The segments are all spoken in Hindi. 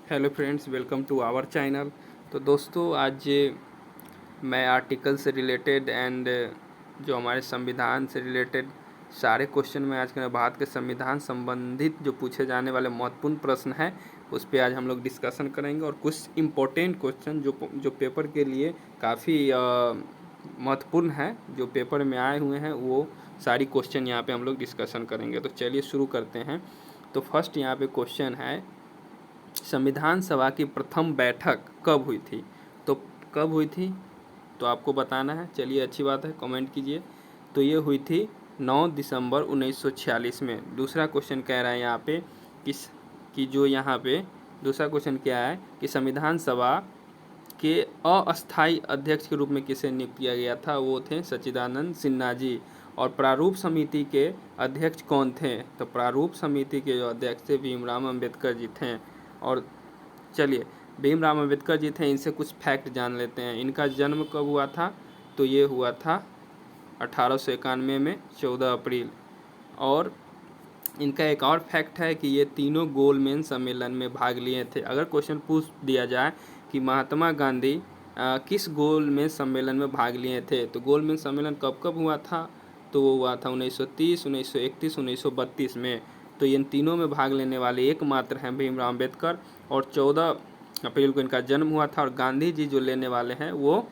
Hello friends, welcome to our channel. तो दोस्तों, आज मैं आर्टिकल से रिलेटेड एंड जो हमारे संविधान से रिलेटेड सारे क्वेश्चन में आज के भारत के संविधान संबंधित जो पूछे जाने वाले महत्वपूर्ण प्रश्न हैं उस पर आज हम लोग डिस्कशन करेंगे। और कुछ इम्पोर्टेंट क्वेश्चन जो पेपर के लिए काफ़ी महत्वपूर्ण है, जो पेपर में आए हुए हैं, वो सारी क्वेश्चन यहाँ पे हम लोग डिस्कशन करेंगे। तो चलिए शुरू करते हैं। तो फर्स्ट यहाँ पे क्वेश्चन है, संविधान सभा की प्रथम बैठक कब हुई थी? तो कब हुई थी तो आपको बताना है। चलिए, अच्छी बात है, कमेंट कीजिए। तो ये हुई थी 9 दिसंबर 1946 में। दूसरा क्वेश्चन कह रहा है यहाँ पे कि जो यहाँ पे दूसरा क्वेश्चन क्या है कि संविधान सभा के अस्थायी अध्यक्ष के रूप में किसे नियुक्त किया गया था? वो थे सच्चिदानंद सिन्हा जी। और प्रारूप समिति के अध्यक्ष कौन थे? तो प्रारूप समिति के जो अध्यक्ष थे भीमराव अम्बेडकर जी थे। और चलिए, भीमराव अम्बेडकर जी थे, इनसे कुछ फैक्ट जान लेते हैं। इनका जन्म कब हुआ था? तो ये हुआ था 1891 में 14 अप्रैल। और इनका एक और फैक्ट है कि ये तीनों गोलमेज सम्मेलन में भाग लिए थे। अगर क्वेश्चन पूछ दिया जाए कि महात्मा गांधी किस गोलमेज सम्मेलन में भाग लिए थे, तो गोलमेज सम्मेलन कब कब हुआ था? तो वो हुआ था 1930, 1931, 1932 में। तो इन तीनों में भाग लेने वाले एकमात्र हैं भीमराव अम्बेडकर। और 14 अप्रैल को इनका जन्म हुआ था। और गांधी जी जो लेने वाले हैं वो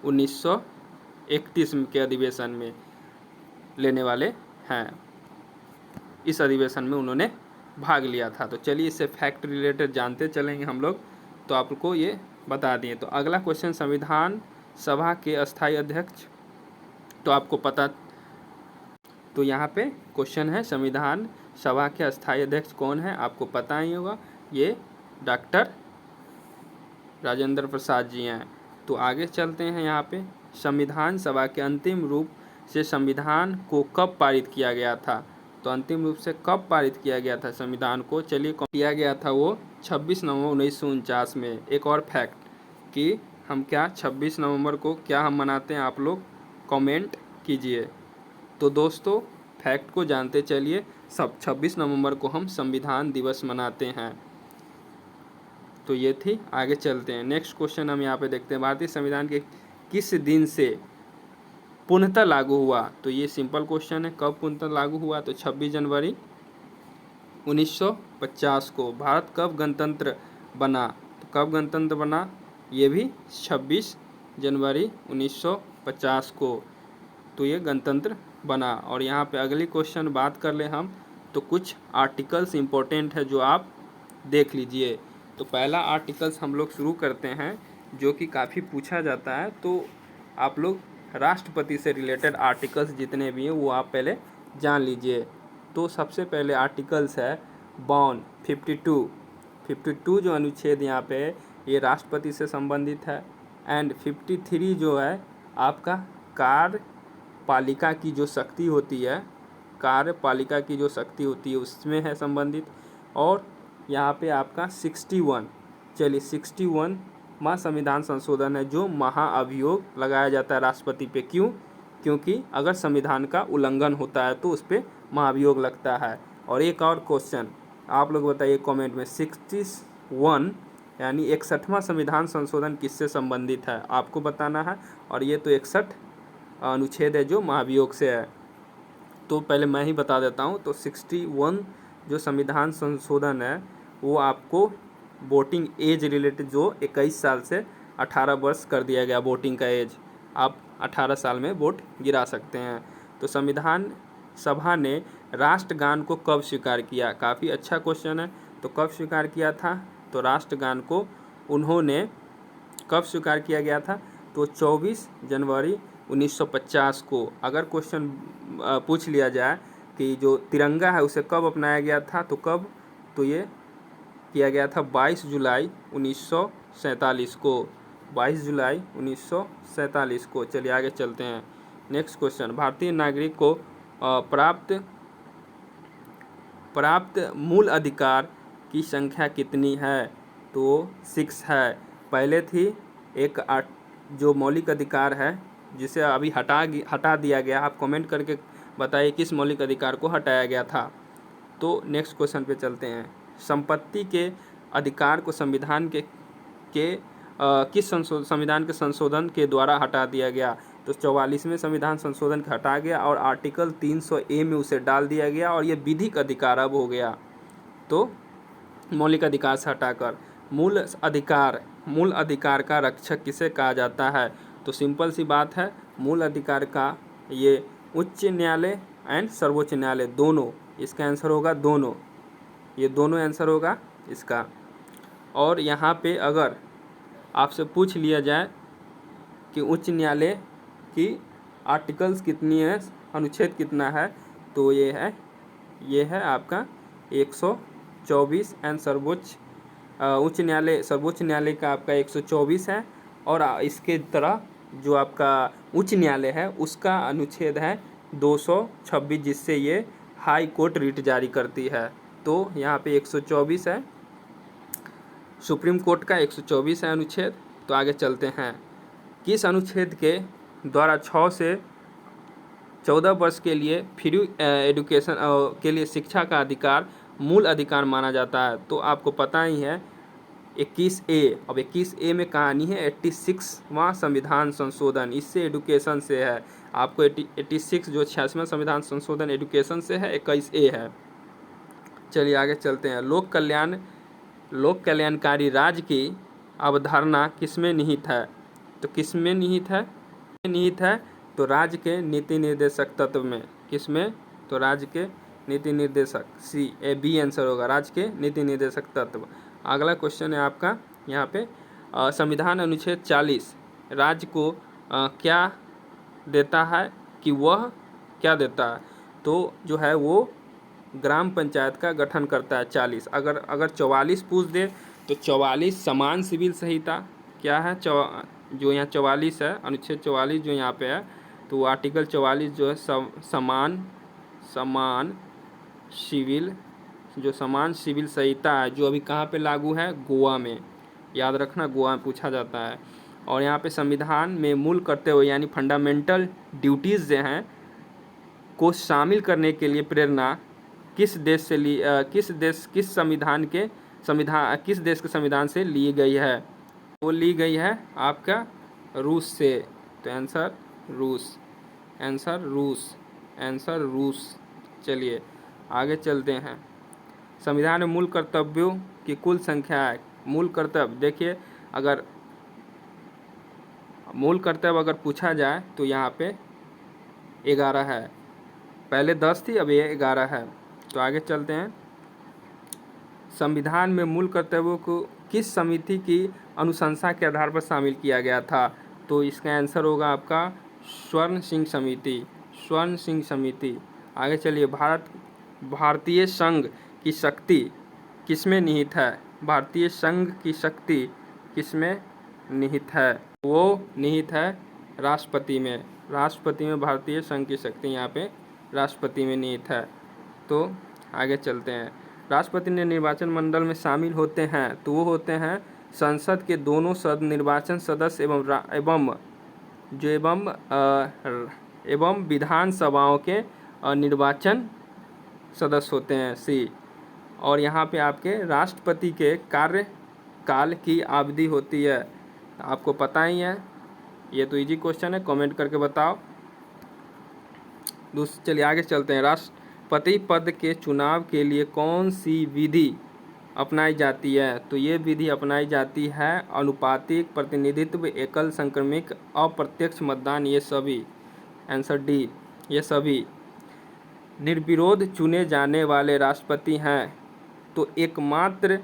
1931 के अधिवेशन में लेने वाले हैं। इस अधिवेशन में उन्होंने भाग लिया था। तो चलिए, इससे फैक्ट रिलेटेड जानते चलेंगे हम लोग, तो आपको ये बता दिए। तो अगला क्वेश्चन, संविधान सभा के अस्थायी अध्यक्ष, तो आपको पता, तो यहाँ पे क्वेश्चन है संविधान सभा के अस्थायी अध्यक्ष कौन है? आपको पता ही होगा, ये डॉक्टर राजेंद्र प्रसाद जी हैं। तो आगे चलते हैं। यहाँ पे संविधान सभा के अंतिम रूप से संविधान को कब पारित किया गया था? तो अंतिम रूप से कब पारित किया गया था संविधान को? चलिए, किया गया था वो 26 नवंबर 1949 में। एक और फैक्ट कि हम क्या 26 नवंबर को क्या हम मनाते हैं, आप लोग कमेंट कीजिए। तो दोस्तों, फैक्ट को जानते चलिए, सब 26 नवंबर को हम संविधान दिवस मनाते हैं। तो ये थी। आगे चलते हैं। नेक्स्ट क्वेश्चन हम यहाँ पे देखते हैं, भारतीय संविधान के किस दिन से पूर्णतः लागू हुआ? तो ये सिंपल क्वेश्चन है, कब पूर्णतः लागू हुआ? तो 26 जनवरी 1950 को। भारत कब गणतंत्र बना? तो कब गणतंत्र बना? ये भी 26 जनवरी 1950 को। तो ये गणतंत्र बना। और यहाँ पे अगली क्वेश्चन बात कर ले हम, तो कुछ आर्टिकल्स इम्पोर्टेंट है जो आप देख लीजिए। तो पहला आर्टिकल्स हम लोग शुरू करते हैं, जो कि काफ़ी पूछा जाता है। तो आप लोग राष्ट्रपति से रिलेटेड आर्टिकल्स जितने भी हैं वो आप पहले जान लीजिए। तो सबसे पहले आर्टिकल्स है बॉन 52 जो अनुच्छेद यहाँ पे है ये राष्ट्रपति से संबंधित है। एंड 53 जो है आपका कार्यपालिका की जो शक्ति होती है, कार्यपालिका की जो शक्ति होती है उसमें है संबंधित। और यहाँ पे आपका 61, चलिए 61 संविधान संशोधन है, जो महाअभियोग लगाया जाता है राष्ट्रपति पे। क्यों? क्योंकि अगर संविधान का उल्लंघन होता है तो उस पर महाअभियोग लगता है। और एक और क्वेश्चन आप लोग बताइए कमेंट में, 61 यानी 61वां संविधान संशोधन किससे संबंधित है? आपको बताना है। और ये तो 61 अनुच्छेद है जो महाभियोग से है। तो पहले मैं ही बता देता हूँ। तो 61 जो संविधान संशोधन है वो आपको वोटिंग एज रिलेटेड, जो 21 साल से 18 वर्ष कर दिया गया वोटिंग का एज, आप 18 साल में वोट गिरा सकते हैं। तो संविधान सभा ने राष्ट्रगान को कब स्वीकार किया? काफ़ी अच्छा क्वेश्चन है। तो कब स्वीकार किया था? तो राष्ट्रगान को उन्होंने कब स्वीकार किया गया था? तो 24 जनवरी 1950 को। अगर क्वेश्चन पूछ लिया जाए कि जो तिरंगा है उसे कब अपनाया गया था, तो कब? तो ये किया गया था 22 जुलाई 1947 को। 22 जुलाई 1947 को। चलिए आगे चलते हैं। नेक्स्ट क्वेश्चन, भारतीय नागरिक को प्राप्त मूल अधिकार की संख्या कितनी है? तो 6 है। पहले थी एक जो मौलिक अधिकार है जिसे अभी हटा दिया गया। आप कमेंट करके बताइए किस मौलिक अधिकार को हटाया गया था। तो नेक्स्ट क्वेश्चन पे चलते हैं, संपत्ति के अधिकार को संविधान के संविधान के संशोधन के द्वारा हटा दिया गया। तो 44वें संविधान संशोधन के हटा गया और आर्टिकल 300A में उसे डाल दिया गया और ये विधिक अधिकार अब हो गया। तो मौलिक अधिकार से हटाकर मूल अधिकार का रक्षक किसे कहा जाता है? तो सिंपल सी बात है, मूल अधिकार का ये उच्च न्यायालय एंड सर्वोच्च न्यायालय दोनों, इसका आंसर होगा दोनों, ये दोनों आंसर होगा इसका। और यहाँ पे अगर आपसे पूछ लिया जाए कि उच्च न्यायालय की आर्टिकल्स कितनी है, अनुच्छेद कितना है, तो ये है आपका 124 एंड सर्वोच्च न्यायालय का आपका 124 है। और इसके तरह जो आपका उच्च न्यायालय है उसका अनुच्छेद है 226, जिससे ये हाई कोर्ट रिट जारी करती है। तो यहाँ पे 124 है, सुप्रीम कोर्ट का 124 है अनुच्छेद। तो आगे चलते हैं, किस अनुच्छेद के द्वारा 6 से 14 वर्ष के लिए फ्री एजुकेशन के लिए शिक्षा का अधिकार मूल अधिकार माना जाता है? तो आपको पता ही है 21A। अब 21A में कहानी है 86वां संविधान संशोधन, इससे एडुकेशन से है। आपको 86 जो 86वां संविधान संशोधन एडुकेशन से है, 21A है। चलिए आगे चलते हैं, लोक कल्याणकारी राज्य की अवधारणा किसमें निहित है? तो किसमें निहित है? तो राज्य के नीति निर्देशक तत्व में। किसमें? तो राज्य के नीति निर्देशक, बी आंसर होगा, राज्य के नीति निर्देशक तत्व। अगला क्वेश्चन है आपका यहाँ पे, संविधान अनुच्छेद 40 राज्य को क्या देता है कि वह क्या देता है? तो जो है वो ग्राम पंचायत का गठन करता है 40। अगर 44 पूछ दे तो 44 समान सिविल संहिता क्या है, जो यहाँ 44 है, अनुच्छेद 44 जो यहाँ पे है, तो आर्टिकल 44 जो है समान सिविल संहिता है, जो अभी कहाँ पे लागू है? गोवा में। याद रखना, गोवा में पूछा जाता है। और यहाँ पे संविधान में मूल कर्तव्य यानी फंडामेंटल ड्यूटीज़ जो हैं को शामिल करने के लिए प्रेरणा किस देश के संविधान से ली गई है? वो ली गई है आपका रूस से। तो आंसर रूस। चलिए आगे चलते हैं, संविधान में मूल कर्तव्यों की कुल संख्या है। मूल कर्तव्य देखिए, अगर मूल कर्तव्य अगर पूछा जाए तो यहाँ पे 11 है, पहले 10 थी, अब ये 11 है। तो आगे चलते हैं, संविधान में मूल कर्तव्यों को किस समिति की अनुशंसा के आधार पर शामिल किया गया था? तो इसका आंसर होगा आपका स्वर्ण सिंह समिति। आगे चलिए, भारतीय संघ की शक्ति किसमें निहित है? भारतीय संघ की शक्ति किसमें निहित है? वो निहित है राष्ट्रपति में। भारतीय संघ की शक्ति यहाँ पे राष्ट्रपति में निहित है। तो आगे चलते हैं, राष्ट्रपति ने निर्वाचन मंडल में शामिल होते हैं, तो वो होते हैं संसद के दोनों सदन निर्वाचन सदस्य एवं विधानसभाओं के निर्वाचन सदस्य होते हैं, सी। और यहाँ पे आपके राष्ट्रपति के कार्यकाल की अवधि होती है, आपको पता ही है, ये तो इजी क्वेश्चन है, कमेंट करके बताओ। चलिए आगे चलते हैं, राष्ट्रपति पद के चुनाव के लिए कौन सी विधि अपनाई जाती है? तो ये विधि अपनाई जाती है अनुपातिक प्रतिनिधित्व, एकल संक्रमिक, अप्रत्यक्ष मतदान, ये सभी। आंसर डी, ये सभी। निर्विरोध चुने जाने वाले राष्ट्रपति हैं, तो एकमात्र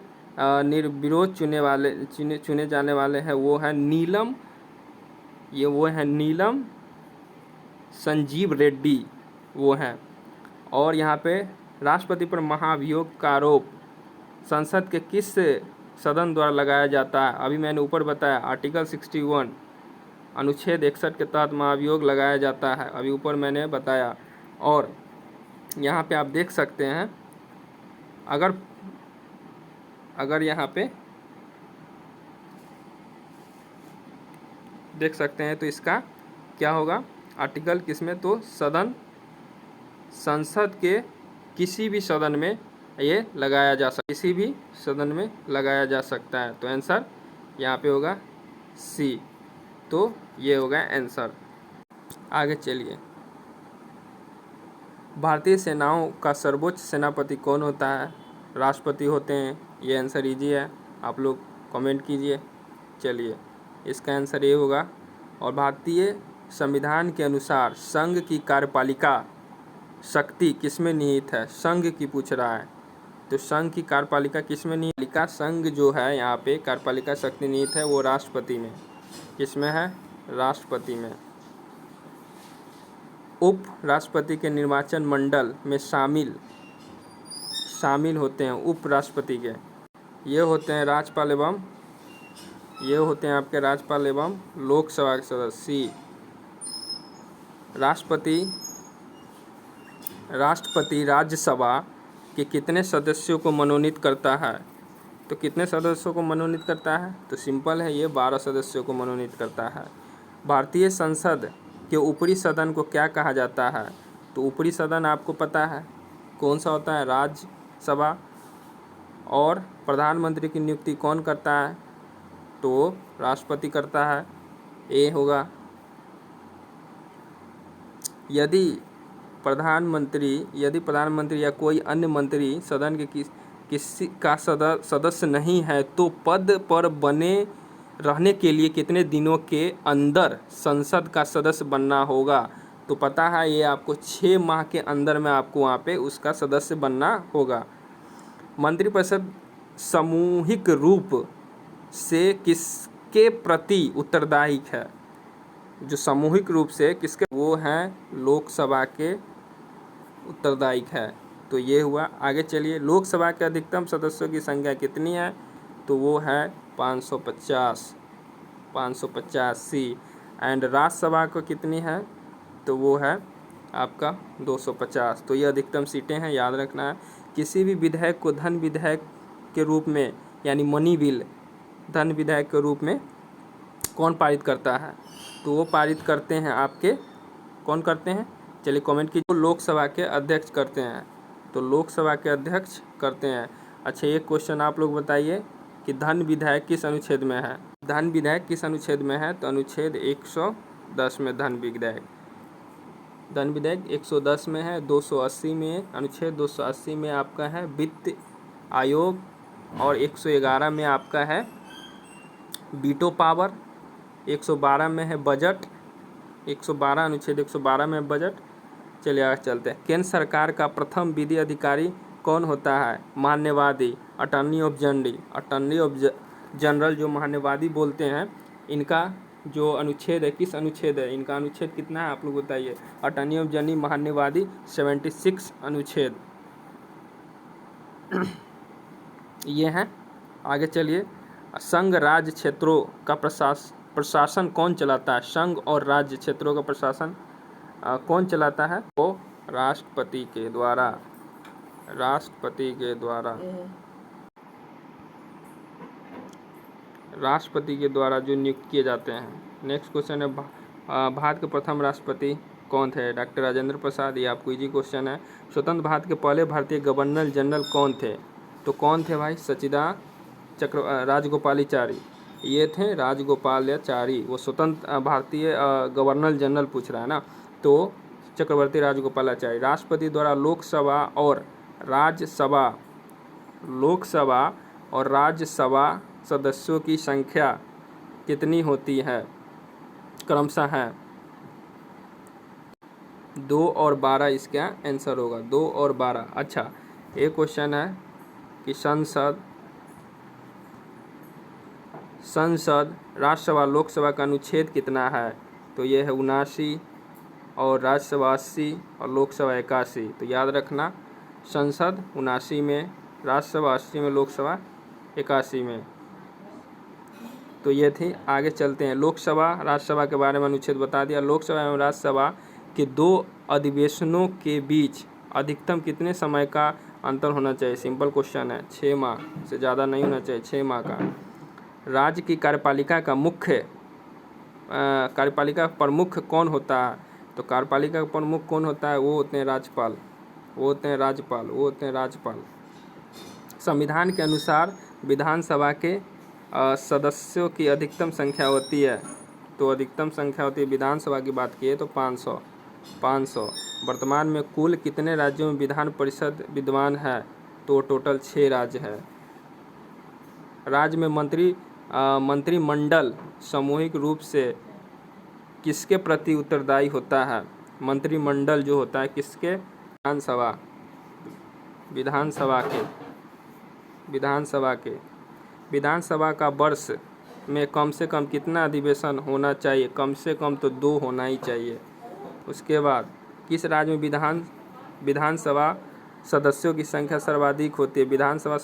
निर्विरोध चुने जाने वाले हैं वो है नीलम संजीव रेड्डी, वो हैं। और यहाँ पे राष्ट्रपति पर महाभियोग का आरोप संसद के किस सदन द्वारा लगाया जाता है? अभी मैंने ऊपर बताया आर्टिकल 61 अनुच्छेद 61 के तहत महाभियोग लगाया जाता है, अभी ऊपर मैंने बताया। और यहाँ पे आप देख सकते हैं, अगर यहाँ पे देख सकते हैं तो इसका क्या होगा? आर्टिकल किसमें? तो संसद के किसी भी सदन में ये लगाया जा सकता, किसी भी सदन में लगाया जा सकता है। तो आंसर यहाँ पे होगा सी। तो ये होगा आंसर। आगे चलिए, भारतीय सेनाओं का सर्वोच्च सेनापति कौन होता है? राष्ट्रपति होते हैं। ये आंसर इजी है, आप लोग कमेंट कीजिए। चलिए, इसका आंसर ये होगा। और भारतीय संविधान के अनुसार संघ की कार्यपालिका शक्ति किसमें निहित है? संघ की पूछ रहा है, तो संघ की कार्यपालिका किसमें निहित? संघ जो है यहाँ पे कार्यपालिका शक्ति निहित है वो राष्ट्रपति में। किसमें है? राष्ट्रपति में। उप राष्ट्रपति के निर्वाचन मंडल में शामिल होते हैं उप राष्ट्रपति के। ये होते हैं राज्यपाल एवं लोकसभा के सदस्य। राष्ट्रपति राज्यसभा के कितने सदस्यों को मनोनीत करता है? तो कितने सदस्यों को मनोनीत करता है? तो सिंपल है, ये 12 सदस्यों को मनोनीत करता है। भारतीय संसद के ऊपरी सदन को क्या कहा जाता है? तो ऊपरी सदन आपको पता है कौन सा होता है? राज्यसभा। और प्रधानमंत्री की नियुक्ति कौन करता है? तो राष्ट्रपति करता है। ए होगा। यदि प्रधानमंत्री या कोई अन्य मंत्री सदन के किसी का सदस्य नहीं है तो पद पर बने रहने के लिए कितने दिनों के अंदर संसद का सदस्य बनना होगा? तो पता है ये आपको 6 माह के अंदर में आपको वहाँ पे उसका सदस्य बनना होगा। मंत्रिपरिषद सामूहिक रूप से किसके प्रति उत्तरदायी है? जो सामूहिक रूप से किसके, वो हैं लोकसभा के उत्तरदायी है। तो ये हुआ। आगे चलिए, लोकसभा के अधिकतम सदस्यों की संख्या कितनी है? तो वो है 550 सी। एंड राज्यसभा को कितनी है? तो वो है आपका 250। तो ये अधिकतम सीटें हैं, याद रखना है। किसी भी विधेयक को धन विधेयक के रूप में, यानी मनी बिल धन विधेयक के रूप में कौन पारित करता है? तो वो पारित करते हैं आपके, कौन करते हैं? चलिए कमेंट कीजिए। लोकसभा के अध्यक्ष करते हैं। तो लोकसभा के अध्यक्ष करते हैं। अच्छा, एक क्वेश्चन आप लोग बताइए कि धन विधेयक किस अनुच्छेद में है? धन विधेयक किस अनुच्छेद में है? तो अनुच्छेद 110 में धन विधेयक 110 में है। 280 में, अनुच्छेद 280 में आपका है वित्त आयोग। और 111 में आपका है वीटो पावर। 112 में है बजट। 112 अनुच्छेद 112 में बजट। चलिए आगे चलते हैं। केंद्र सरकार का प्रथम विधि अधिकारी कौन होता है? महान्यवादी, अटॉर्नी ऑफ जनरल जो महान्यवादी बोलते हैं, इनका जो अनुच्छेद है, किस अनुच्छेद है? इनका अनुच्छेद कितना है आप लोग बताइए। अटॉर्नी ऑफ जनरल महान्यवादी 76 अनुच्छेद ये हैं। आगे चलिए, संघ राज्य क्षेत्रों का प्रशासन कौन चलाता है? संघ और राज्य क्षेत्रों का प्रशासन कौन चलाता है? वो राष्ट्रपति के द्वारा जो नियुक्त किए जाते हैं। नेक्स्ट क्वेश्चन है, भारत के प्रथम राष्ट्रपति कौन थे? डॉक्टर राजेंद्र प्रसाद। ये आपको इजी क्वेश्चन है। स्वतंत्र भारत के पहले भारतीय गवर्नर जनरल कौन थे? तो कौन थे भाई? राजगोपालाचारी। ये थे राजगोपालाचारी। वो स्वतंत्र भारतीय गवर्नर जनरल पूछ रहा है ना, तो चक्रवर्ती राजगोपालाचारी। राष्ट्रपति द्वारा लोकसभा और राज्यसभा सदस्यों की संख्या कितनी होती है? क्रमशः है 2 और 12। इसका आंसर होगा 2 और 12। अच्छा, एक क्वेश्चन है कि संसद राज्यसभा लोकसभा का अनुच्छेद कितना है? तो ये है 79 और राज्यसभा 80 और लोकसभा 81। तो याद रखना, संसद 79 में, राज्यसभा 80 में, लोकसभा 81 में। तो ये थी। आगे चलते हैं। लोकसभा राज्यसभा के बारे में अनुच्छेद बता दिया। लोकसभा एवं राज्यसभा के 2 अधिवेशनों के बीच अधिकतम कितने समय का अंतर होना चाहिए? सिंपल क्वेश्चन है। 6 माह से ज़्यादा नहीं होना चाहिए, 6 माह का। राज्य की कार्यपालिका प्रमुख कौन होता है? तो कार्यपालिका का प्रमुख कौन होता है? वो होते हैं राज्यपाल। संविधान के अनुसार विधानसभा के सदस्यों की अधिकतम संख्या होती है, तो अधिकतम संख्या होती है विधानसभा की बात की तो 500। वर्तमान में कुल कितने राज्यों में विधान परिषद विद्यमान है, तो टोटल 6 राज्य है। राज्य में मंत्रिमंडल सामूहिक रूप से किसके प्रति उत्तरदायी होता है? मंत्रिमंडल जो होता है किसके? विधानसभा का वर्ष में कम से कम कितना अधिवेशन होना चाहिए? कम से कम तो 2 होना ही चाहिए। उसके बाद किस राज्य में विधानसभा सदस्यों की संख्या सर्वाधिक होती है? विधानसभा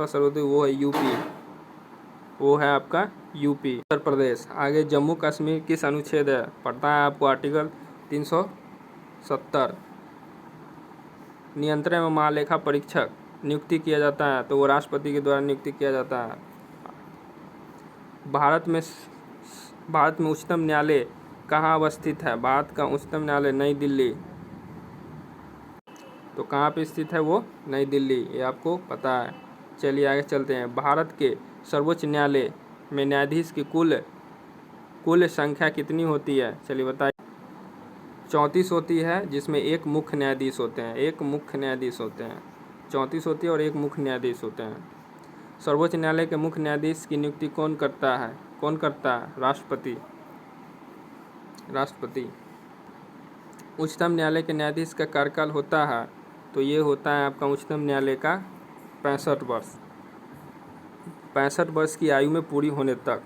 सर्वाधिक वो है यूपी, वो है आपका यूपी, उत्तर प्रदेश। आगे जम्मू कश्मीर किस अनुच्छेद है? पता है आपको, आर्टिकल 370। नियंत्रण में महालेखा परीक्षक नियुक्ति किया जाता है, तो वो राष्ट्रपति के द्वारा नियुक्ति किया जाता है। भारत में उच्चतम न्यायालय कहाँ अवस्थित है? भारत का उच्चतम न्यायालय नई दिल्ली, तो कहाँ पे स्थित है वो? नई दिल्ली, ये आपको पता है। चलिए आगे चलते हैं। भारत के सर्वोच्च न्यायालय में न्यायाधीश की कुल संख्या कितनी होती है? चलिए बताइए। 34 होती है, जिसमें एक मुख्य न्यायाधीश होते हैं। 34 होती है और एक मुख्य न्यायाधीश होते हैं। सर्वोच्च न्यायालय के मुख्य न्यायाधीश की नियुक्ति कौन करता है? राष्ट्रपति। उच्चतम न्यायालय के न्यायाधीश का कार्यकाल होता है, तो ये होता है आपका उच्चतम न्यायालय का 65 वर्ष। 65 वर्ष की आयु में पूरी होने तक।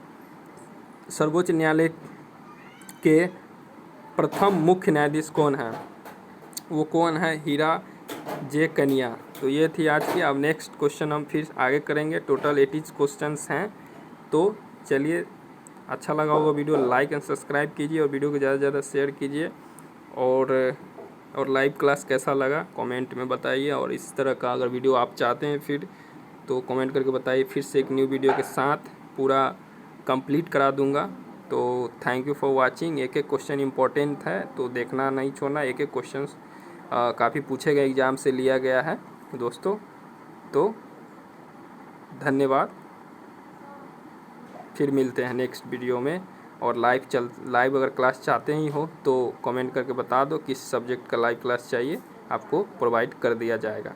सर्वोच्च न्यायालय के प्रथम मुख्य न्यायाधीश कौन है? वो कौन है? हीरा जे कनिया। तो ये थी आज की। अब नेक्स्ट क्वेश्चन हम फिर आगे करेंगे। टोटल 80 क्वेश्चंस हैं। तो चलिए, अच्छा लगा होगा वीडियो, लाइक एंड सब्सक्राइब कीजिए और वीडियो को ज़्यादा से ज़्यादा शेयर कीजिए। और लाइव क्लास कैसा लगा कमेंट में बताइए। और इस तरह का अगर वीडियो आप चाहते हैं फिर, तो कमेंट करके बताइए। फिर से एक न्यू वीडियो के साथ पूरा कंप्लीट करा दूंगा। तो थैंक यू फॉर वाचिंग। एक क्वेश्चन इंपॉर्टेंट है, तो देखना नहीं छोड़ना। एक क्वेश्चन काफ़ी पूछे गए, एग्ज़ाम से लिया गया है दोस्तों। तो धन्यवाद, फिर मिलते हैं नेक्स्ट वीडियो में। और लाइव अगर क्लास चाहते ही हो तो कमेंट करके बता दो किस सब्जेक्ट का लाइव क्लास चाहिए, आपको प्रोवाइड कर दिया जाएगा।